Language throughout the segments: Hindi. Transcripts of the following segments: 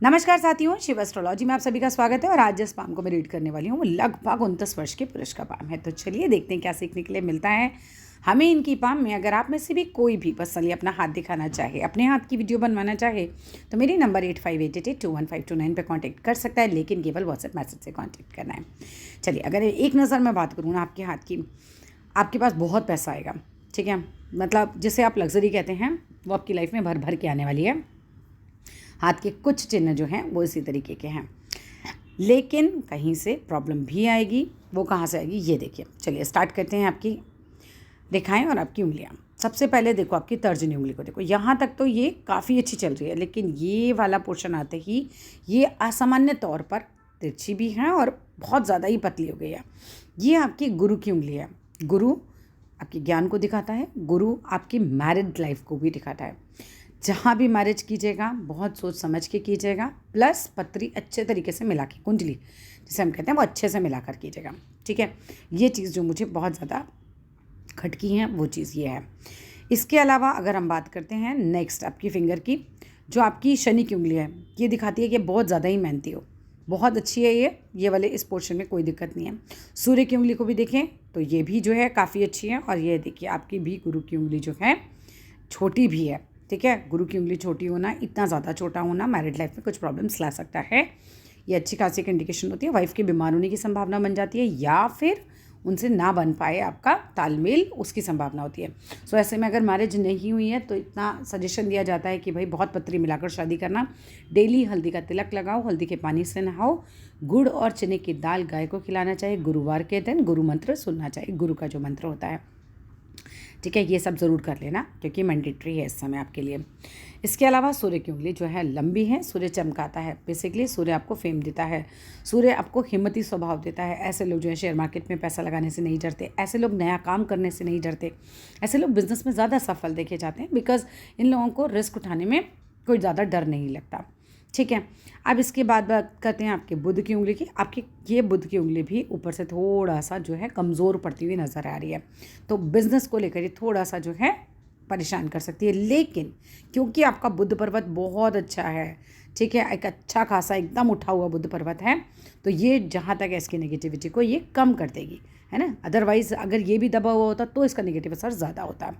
नमस्कार साथियों, शिव एस्ट्रोलॉजी में आप सभी का स्वागत है। और आज जिस पाम को मैं रीड करने वाली हूँ वो लगभग 29 वर्ष के पुरुष का पाम है। तो चलिए देखते हैं क्या सीखने के लिए मिलता है हमें इनकी पाम में। अगर आप में से भी कोई भी पर्सनली अपना हाथ दिखाना चाहे, अपने हाथ की वीडियो बनवाना चाहे, तो मेरी नंबर 8588215229 पर कॉन्टैक्ट कर सकता है, लेकिन केवल व्हाट्सएप मैसेज से कॉन्टैक्ट करना है। चलिए, अगर एक नज़र में बात करूँ ना आपके हाथ की, आपके पास बहुत पैसा आएगा। ठीक है, मतलब जिसे आप लग्जरी कहते हैं वो आपकी लाइफ में भर भर के आने वाली है। हाथ के कुछ चिन्ह जो हैं वो इसी तरीके के हैं, लेकिन कहीं से प्रॉब्लम भी आएगी। वो कहाँ से आएगी ये देखिए। चलिए स्टार्ट करते हैं आपकी रेखाएं और आपकी उंगलियां। सबसे पहले देखो आपकी तर्जनी उंगली को, देखो यहाँ तक तो ये काफ़ी अच्छी चल रही है, लेकिन ये वाला पोर्शन आते ही ये असामान्य तौर पर तिरछी भी है और बहुत ज़्यादा ही पतली हो गई है। ये आपकी गुरु की उंगली है। गुरु आपके ज्ञान को दिखाता है, गुरु आपकी मैरिड लाइफ को भी दिखाता है। जहाँ भी मैरिज कीजिएगा बहुत सोच समझ के कीजिएगा, प्लस पत्री अच्छे तरीके से मिला के, कुंडली जिसे हम कहते हैं वो अच्छे से मिला कर कीजिएगा। ठीक है, ये चीज़ जो मुझे बहुत ज़्यादा खटकी है वो चीज़ ये है। इसके अलावा अगर हम बात करते हैं नेक्स्ट आपकी फिंगर की, जो आपकी शनि की उंगली है, ये दिखाती है कि बहुत ज़्यादा ही मेहनती हो। बहुत अच्छी है ये वाले इस पोर्शन में कोई दिक्कत नहीं है। सूर्य की उंगली को भी देखें तो ये भी जो है काफ़ी अच्छी है। और ये देखिए आपकी भी गुरु की उंगली जो है छोटी भी है। ठीक है, गुरु की उंगली छोटी होना, इतना ज़्यादा छोटा होना मैरिड लाइफ में कुछ प्रॉब्लम्स ला सकता है। ये अच्छी खासी एक इंडिकेशन होती है। वाइफ के बीमार होने की संभावना बन जाती है, या फिर उनसे ना बन पाए आपका तालमेल, उसकी संभावना होती है। सो ऐसे में अगर मैरिज नहीं हुई है तो इतना सजेशन दिया जाता है कि भाई बहुत पत्री मिलाकर शादी करना। डेली हल्दी का तिलक लगाओ, हल्दी के पानी से नहाओ, गुड़ और चने की दाल गाय को खिलाना चाहिए। गुरुवार के दिन गुरु मंत्र सुनना चाहिए, गुरु का जो मंत्र होता है। ठीक है, ये सब ज़रूर कर लेना क्योंकि मैंडेटरी है इस समय आपके लिए। इसके अलावा सूर्य की उंगली जो है लंबी है। सूर्य चमकाता है, बेसिकली सूर्य आपको फेम देता है, सूर्य आपको हिम्मती स्वभाव देता है। ऐसे लोग जो है शेयर मार्केट में पैसा लगाने से नहीं डरते, ऐसे लोग नया काम करने से नहीं डरते, ऐसे लोग बिजनेस में ज़्यादा सफल देखे जाते हैं, बिकॉज इन लोगों को रिस्क उठाने में कोई ज़्यादा डर नहीं लगता। ठीक है, अब इसके बाद बात करते हैं आपके बुध की उंगली की। आपकी ये बुध की उंगली भी ऊपर से थोड़ा सा जो है कमज़ोर पड़ती हुई नज़र आ रही है, तो बिज़नेस को लेकर ये थोड़ा सा जो है परेशान कर सकती है। लेकिन क्योंकि आपका बुध पर्वत बहुत अच्छा है, ठीक है, एक अच्छा खासा एकदम उठा हुआ बुध पर्वत है, तो ये जहाँ तक है इसकी नेगेटिविटी को ये कम कर देगी, है ना। अदरवाइज़ अगर ये भी दबा हुआ होता तो इसका नेगेटिव असर ज़्यादा होता।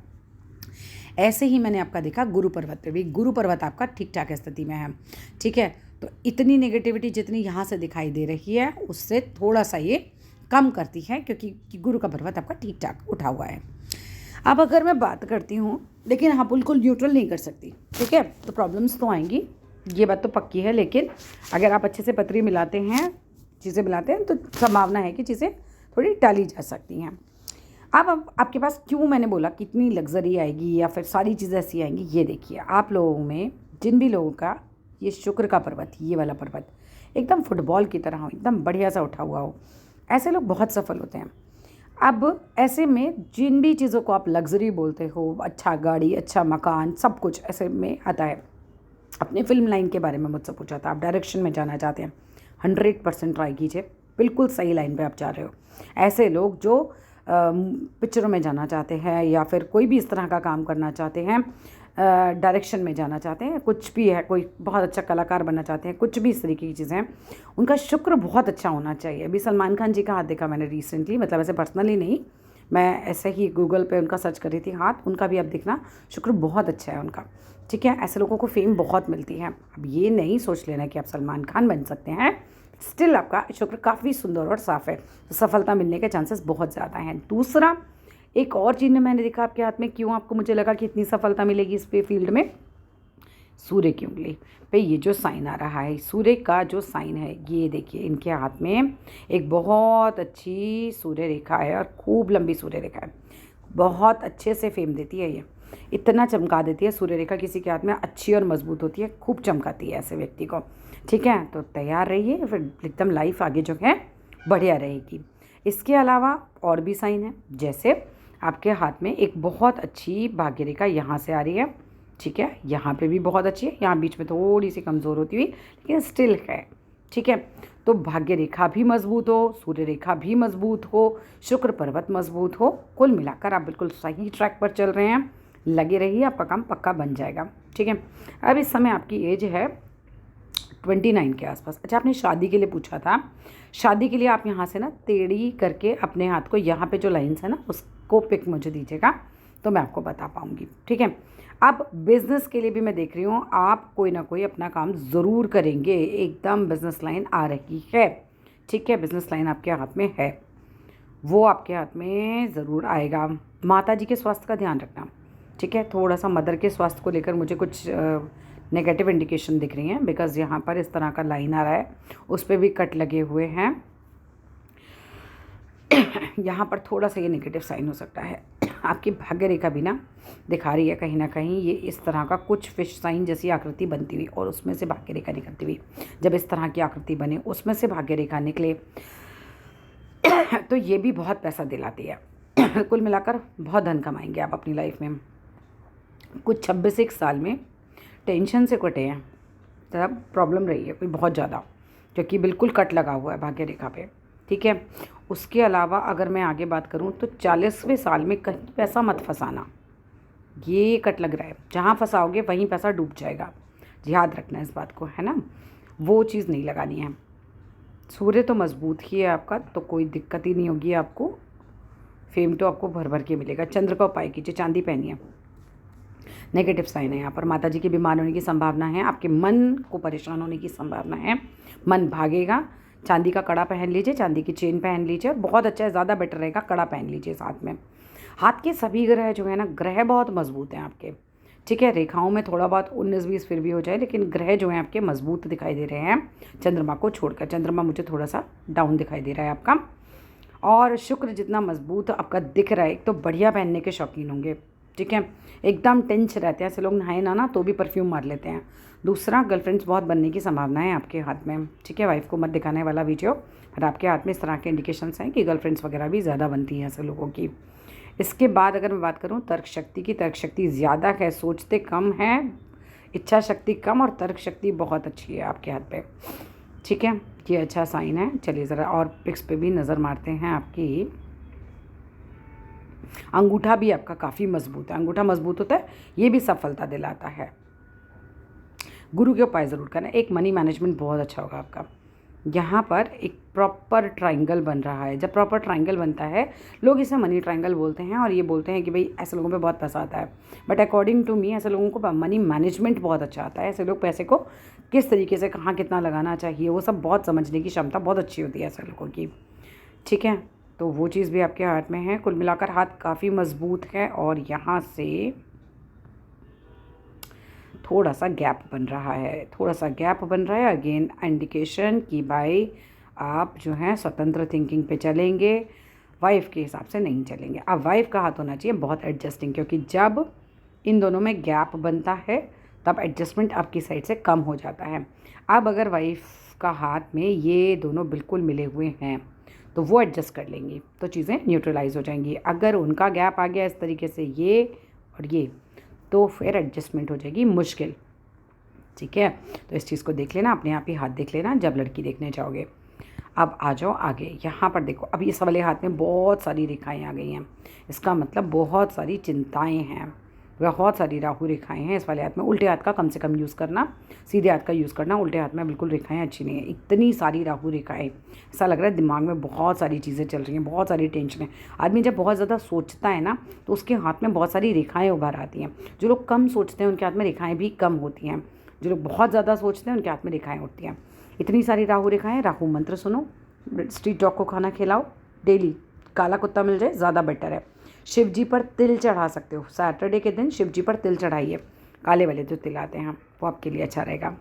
ऐसे ही मैंने आपका देखा गुरु पर्वत पे भी, गुरु पर्वत आपका ठीक ठाक स्थिति में है। ठीक है, तो इतनी नेगेटिविटी जितनी यहाँ से दिखाई दे रही है उससे थोड़ा सा ये कम करती है, क्योंकि गुरु का पर्वत आपका ठीक ठाक उठा हुआ है। अब अगर मैं बात करती हूँ, लेकिन हाँ बिल्कुल न्यूट्रल नहीं कर सकती, ठीक है, तो प्रॉब्लम्स तो आएंगी, ये बात तो पक्की है। लेकिन अगर आप अच्छे से पत्री मिलाते हैं, चीज़ें मिलाते हैं, तो संभावना है कि चीज़ें थोड़ी टाली जा सकती हैं। अब आपके पास क्यों मैंने बोला कितनी लग्जरी आएगी या फिर सारी चीज़ें ऐसी आएंगी, ये देखिए। आप लोगों में जिन भी लोगों का ये शुक्र का पर्वत, ये वाला पर्वत एकदम फुटबॉल की तरह हो, एकदम बढ़िया सा उठा हुआ हो, ऐसे लोग बहुत सफल होते हैं। अब ऐसे में जिन भी चीज़ों को आप लग्जरी बोलते हो, अच्छा गाड़ी, अच्छा मकान, सब कुछ ऐसे में आता है। अपने फिल्म लाइन के बारे में मुझसे पूछा था, आप डायरेक्शन में जाना चाहते हैं, 100% ट्राई कीजिए, बिल्कुल सही लाइन पे आप जा रहे हो। ऐसे लोग जो पिक्चरों में जाना चाहते हैं या फिर कोई भी इस तरह का काम करना चाहते हैं, डायरेक्शन में जाना चाहते हैं, कुछ भी है, कोई बहुत अच्छा कलाकार बनना चाहते हैं, कुछ भी इस तरीके की चीज़ें हैं, उनका शुक्र बहुत अच्छा होना चाहिए। अभी सलमान खान जी का हाथ देखा मैंने रिसेंटली, मतलब ऐसे पर्सनली नहीं, मैं ऐसे ही गूगल पे उनका सर्च कर रही थी हाथ, उनका भी अब देखना शुक्र बहुत अच्छा है उनका। ठीक है, ऐसे लोगों को फेम बहुत मिलती है। अब ये नहीं सोच लेना कि आप सलमान खान बन सकते हैं, स्टिल आपका शुक्र काफ़ी सुंदर और साफ़ है, तो सफलता मिलने के चांसेस बहुत ज़्यादा हैं। दूसरा, एक और चीज़ मैंने देखा आपके हाथ में, क्यों आपको मुझे लगा कि इतनी सफलता मिलेगी इस पे फील्ड में, सूर्य की उंगली पे ये जो साइन आ रहा है, सूर्य का जो साइन है, ये देखिए इनके हाथ में एक बहुत अच्छी सूर्य रेखा है और खूब लंबी सूर्य रेखा है, बहुत अच्छे से फेम देती है। ये इतना चमका देती है सूर्य रेखा, किसी के हाथ में अच्छी और मजबूत होती है, खूब चमकाती है ऐसे व्यक्ति को। ठीक है, तो तैयार रहिए, फिर एकदम लाइफ आगे जो है बढ़िया रहेगी। इसके अलावा और भी साइन है, जैसे आपके हाथ में एक बहुत अच्छी भाग्य रेखा यहाँ से आ रही है। ठीक है, यहाँ पे भी बहुत अच्छी है, यहाँ बीच में थोड़ी सी कमज़ोर होती हुई लेकिन स्टिल है। ठीक है, तो भाग्य रेखा भी मजबूत हो, सूर्य रेखा भी मजबूत हो, शुक्र पर्वत मजबूत हो, कुल मिलाकर आप बिल्कुल सही ट्रैक पर चल रहे हैं। लगे रहिए, आपका काम पक्का बन जाएगा। ठीक है, अब इस समय आपकी एज है 29 के आसपास। अच्छा, आपने शादी के लिए पूछा था। शादी के लिए आप यहाँ से ना टेढ़ी करके अपने हाथ को यहाँ पे जो लाइन्स है ना उसको पिक मुझे दीजिएगा, तो मैं आपको बता पाऊँगी। ठीक है। अब बिज़नेस के लिए भी मैं देख रही हूँ आप कोई ना कोई अपना काम ज़रूर करेंगे, एकदम बिज़नेस लाइन आ रही है। ठीक है, बिज़नेस लाइन आपके हाथ में है, वो आपके हाथ में ज़रूर आएगा। माता जी के स्वास्थ्य का ध्यान रखना। ठीक है, थोड़ा सा मदर के स्वास्थ्य को लेकर मुझे कुछ नेगेटिव इंडिकेशन दिख रही हैं, बिकॉज़ यहाँ पर इस तरह का लाइन आ रहा है, उस पर भी कट लगे हुए हैं। यहाँ पर थोड़ा सा ये नेगेटिव साइन हो सकता है। आपकी भाग्य रेखा भी ना दिखा रही है कहीं ना कहीं ये इस तरह का कुछ फिश साइन जैसी आकृति बनती हुई और उसमें से भाग्य रेखा निकलती हुई। जब इस तरह की आकृति बने उसमें से भाग्य रेखा निकले तो ये भी बहुत पैसा दिलाती है। कुल मिलाकर बहुत धन कमाएंगे आप अपनी लाइफ में। कुछ 26 साल में टेंशन से कटे हैं, तब प्रॉब्लम रही है कोई बहुत ज़्यादा, क्योंकि बिल्कुल कट लगा हुआ है भाग्य रेखा पे। ठीक है, उसके अलावा अगर मैं आगे बात करूं तो 40वें साल में कहीं पैसा मत फंसाना, ये कट लग रहा है। जहां फंसाओगे वहीं पैसा डूब जाएगा, याद रखना इस बात को, है ना, वो चीज़ नहीं लगानी है। सूर्य तो मजबूत ही है आपका, तो कोई दिक्कत ही नहीं होगी आपको, फेम तो आपको भर भर के मिलेगा। चंद्र का उपाय कीजिए, चांदी पहनिए। नेगेटिव साइन है यहाँ पर, माता जी के बीमार होने की संभावना है, आपके मन को परेशान होने की संभावना है, मन भागेगा। चांदी का कड़ा पहन लीजिए, चांदी की चेन पहन लीजिए, और बहुत अच्छा है, ज़्यादा बेटर रहेगा कड़ा पहन लीजिए साथ में। हाथ के सभी ग्रह जो है ना, ग्रह बहुत मजबूत हैं आपके। ठीक है, रेखाओं में थोड़ा बहुत 19-20 फिर भी हो जाए, लेकिन ग्रह जो हैं आपके मजबूत दिखाई दे रहे हैं चंद्रमा को छोड़कर। चंद्रमा मुझे थोड़ा सा डाउन दिखाई दे रहा है आपका, और शुक्र जितना मजबूत आपका दिख रहा है, एक तो बढ़िया पहनने के शौकीन होंगे। ठीक है, एकदम टेंस रहते हैं, ऐसे लोग नहाए ना तो भी परफ्यूम मार लेते हैं। दूसरा, गर्लफ्रेंड्स बहुत बनने की संभावना है आपके हाथ में। ठीक है, वाइफ को मत दिखाने वाला वीडियो, पर आपके हाथ में इस तरह के इंडिकेशंस हैं कि गर्लफ्रेंड्स वगैरह भी ज़्यादा बनती हैं ऐसे लोगों की। इसके बाद अगर मैं बात करूँ तर्क शक्ति की, तर्क शक्ति ज़्यादा है, सोचते कम हैं, इच्छा शक्ति कम, और तर्क शक्ति बहुत अच्छी है आपके हाथ पे। ठीक है, ये अच्छा साइन है। चलिए ज़रा और पिक्स पे भी नज़र मारते हैं। आपकी अंगूठा भी आपका काफ़ी मजबूत है, अंगूठा मजबूत होता है, ये भी सफलता दिलाता है। गुरु के उपाय ज़रूर करना। एक मनी मैनेजमेंट बहुत अच्छा होगा आपका। यहाँ पर एक प्रॉपर ट्रायंगल बन रहा है। जब प्रॉपर ट्रायंगल बनता है, लोग इसे मनी ट्रायंगल बोलते हैं, और ये बोलते हैं कि भाई ऐसे लोगों पे बहुत पैसा आता है, बट अकॉर्डिंग टू मी ऐसे लोगों को मनी मैनेजमेंट बहुत अच्छा आता है। ऐसे लोग पैसे को किस तरीके से कहाँ कितना लगाना चाहिए वो सब बहुत समझने की क्षमता बहुत अच्छी होती है ऐसे लोगों की। ठीक है, तो वो चीज़ भी आपके हाथ में है। कुल मिलाकर हाथ काफ़ी मजबूत है, और यहाँ से थोड़ा सा गैप बन रहा है, थोड़ा सा गैप बन रहा है। अगेन इंडिकेशन कि भाई आप जो हैं स्वतंत्र थिंकिंग पे चलेंगे, वाइफ के हिसाब से नहीं चलेंगे। अब वाइफ का हाथ होना चाहिए बहुत एडजस्टिंग, क्योंकि जब इन दोनों में गैप बनता है तब एडजस्टमेंट आपकी साइड से कम हो जाता है। अब अगर वाइफ का हाथ में ये दोनों बिल्कुल मिले हुए हैं तो वो एडजस्ट कर लेंगी, तो चीज़ें न्यूट्रलाइज हो जाएंगी। अगर उनका गैप आ गया इस तरीके से, ये और ये, तो फिर एडजस्टमेंट हो जाएगी मुश्किल। ठीक है, तो इस चीज़ को देख लेना, अपने आप ही हाथ देख लेना जब लड़की देखने जाओगे। अब आ जाओ आगे। यहाँ पर देखो, अब इस वाले हाथ में बहुत सारी रेखाएं आ गई हैं, इसका मतलब बहुत सारी चिंताएं हैं, बहुत सारी राहु रेखाएं हैं इस वाले हाथ में। उल्टे हाथ का कम से कम यूज़ करना, सीधे हाथ का यूज़ करना। उल्टे हाथ में बिल्कुल रेखाएं अच्छी नहीं है, इतनी सारी राहु रेखाएं, ऐसा लग रहा है दिमाग में बहुत सारी चीज़ें चल रही हैं, बहुत सारी टेंशन है। आदमी जब बहुत ज़्यादा सोचता है ना तो उसके हाथ में बहुत सारी रेखाएँ उभर आती हैं। जो लोग कम सोचते हैं उनके हाथ में रेखाएँ भी कम होती हैं, जो लोग बहुत ज़्यादा सोचते हैं उनके हाथ में रेखाएँ उठती हैं। इतनी सारी राहु रेखाएँ। राहु मंत्र सुनो, स्ट्रीट डॉग को खाना खिलाओ डेली, काला कुत्ता मिल जाए ज़्यादा बेटर है। शिव जी पर तिल चढ़ा सकते हो, सैटरडे के दिन शिव जी पर तिल चढ़ाइए, काले वाले जो तिल आते हैं वो आपके लिए अच्छा रहेगा।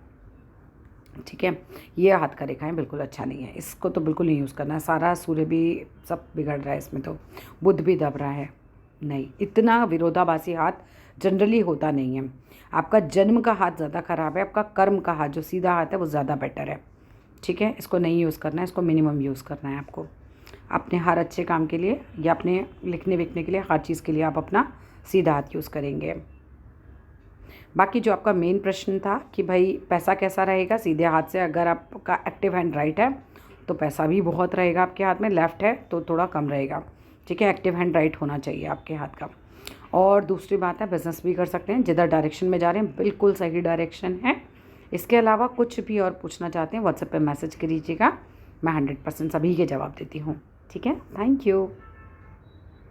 ठीक है, ये हाथ का रेखा है बिल्कुल अच्छा नहीं है, इसको तो बिल्कुल नहीं यूज़ करना है। सारा सूर्य भी सब बिगड़ रहा है इसमें, तो बुध भी दब रहा है। नहीं, इतना विरोधाभासी हाथ जनरली होता नहीं है। आपका जन्म का हाथ ज़्यादा ख़राब है, आपका कर्म का हाथ जो सीधा हाथ है वो ज़्यादा बेटर है। ठीक है, इसको नहीं यूज़ करना है, इसको मिनिमम यूज़ करना है आपको अपने हर अच्छे काम के लिए, या अपने लिखने विखने के लिए, हर चीज़ के लिए आप अपना सीधा हाथ यूज़ करेंगे। बाकी जो आपका मेन प्रश्न था कि भाई पैसा कैसा रहेगा सीधे हाथ से, अगर आपका एक्टिव हैंड राइट है तो पैसा भी बहुत रहेगा आपके हाथ में, लेफ़्ट है तो थोड़ा कम रहेगा। ठीक है, एक्टिव हैंड राइट होना चाहिए आपके हाथ का। और दूसरी बात है, बिज़नेस भी कर सकते हैं, जिधर डायरेक्शन में जा रहे हैं बिल्कुल सही डायरेक्शन है, इसके अलावा कुछ भी और पूछना चाहते हैं व्हाट्सएप पे मैसेज करिएगा, मैं 100% सभी के जवाब देती हूँ। ठीक है, थैंक यू।